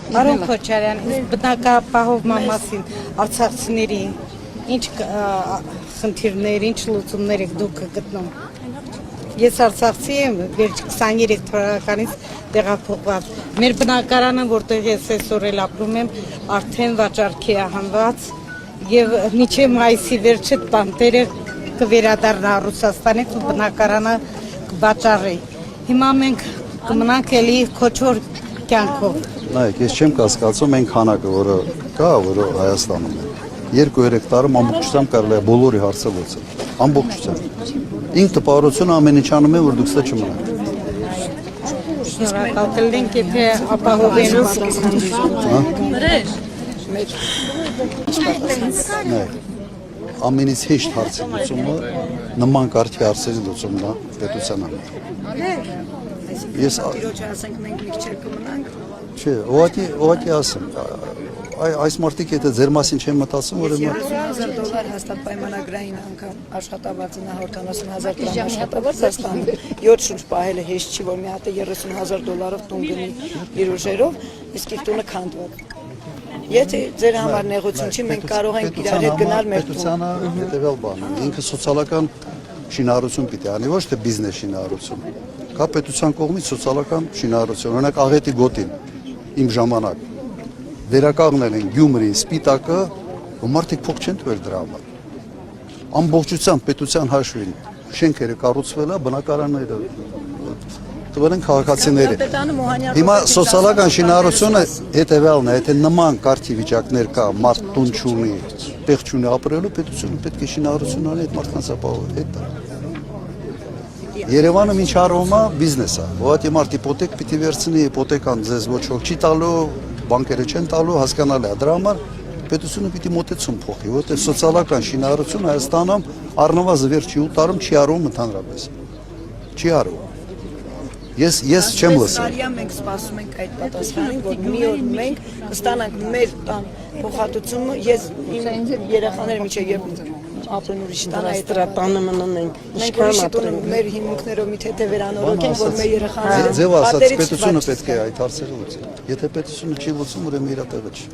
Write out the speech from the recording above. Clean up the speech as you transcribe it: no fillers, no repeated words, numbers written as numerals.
Արոն Քոչարյան, բնակապահով մամասին, արցախցիների, ինչ խնդիրներ, ինչ լուծումներ եք դուք գտնում։ Ես արցախցի եմ, վերջ 23 թվականից տեղափոխված։ Մեր բնակարանը, որտեղ ես այսօր էլ ապրում եմ, արդեն վաճառքի է հանված եւ մինչեւ մայիսի վերջը բանտերը կվերադառնա Ռուսաստանից ու բնակարանը կվաճառի։ Հիմա մենք կմնանք էլի քոչոր կյանքով։ Նայեք, ես չեմ կասկածում այն քանակը, որը կա, որը Հայաստանում է։ 2-3 տարում ամբողջությամբ կարելի է բոլորի հարցը լուծել։ Ամբողջությամբ։ Ինքը տպավորությունը ամեն ինչ անում է, որ դուք ստե չմնաք։ Շնորհակալ կլինենք, եթե ապահովեն։ Ամենից հեշտ հարցի լուծումը նման կարգի հարցերի լուծումն է պետության համար։ Ես ասենք մենք մի քիչ կմնանք։ Չէ, ուղղակի ասեմ, այս մարդիկ եթե ձեր մասին չեն մտածում, որ $30,000 հաստատ պայմանագրային անգամ աշխատավարձը հաղորդանոց 1000 դրամ աշխատավարձ է ստանում 7 շունչ պահելը հեշտ չի, որ մի հատ $30,000 տուն գնի իր ուժերով, իսկ իր տունը քանդվող։ Եթե ձեր համար նեղություն չի, մենք կարող ենք իրար հետ գնալ մեր տուն։ Պետությանը հետևյալ բան է, ինքը սոցիալական շինարարություն պիտի անի, ոչ թե բիզնես շինարարություն։ Կա պետության կողմից սոցիալական շինարարություն, օրինակ աղետի գոտին, իմ ժամանակ վերականգնել են Գյումրին, Սպիտակը, ու մարդիկ փող չեն տվել դրա համար։ Ամբողջությամբ պետության հաշվին շենքերը կառուցվել է, բնակարանները տվել են քաղաքացիների։ Հիմա սոցիալական շինարարությունը հետևյալն է, եթե նման կարգի վիճակներ կա, մարդ տուն չունի, տեղ չունի ապրելու, պետությունը պետք է շինարարություն անի այդ մարդկանց ապահովի, հետ է։ Երևանը ինչ արվում է, բիզնես է։ Ուղղակի մարդ իպոթեկ պիտի վերցնի, իպոթեկան ձեզ ոչ ոք չի տալու, բանկերը չեն տալու, հասկանալի է։ Դրա համար պետությունը պիտի մոտեցում փոխի, որտեղ սոցիալական շինարարությունը Հայաստանում առնվազն վերջի 8 տարում չի արվում ընդհանրապես։ Չի արվում։ Ես չեմ լսում։ Տարիա մենք սպասում ենք այդ պատասխանին, որ մի օր մենք կստանանք մեր տան փոխհատուցումը, ես իմ երեխաները միջև երբ ապրեն ուրիշ տան այդ տանը մնանենք։ Մենք ուրիշ տուն մեր հիմունքներով մի թեթե վերանորոգենք, որ մեր երեխաները ձև ասած պետությունը պետք է այդ հարցերը լուծի։ Եթե պետությունը չի լուծում, ուրեմն իր տեղը չի։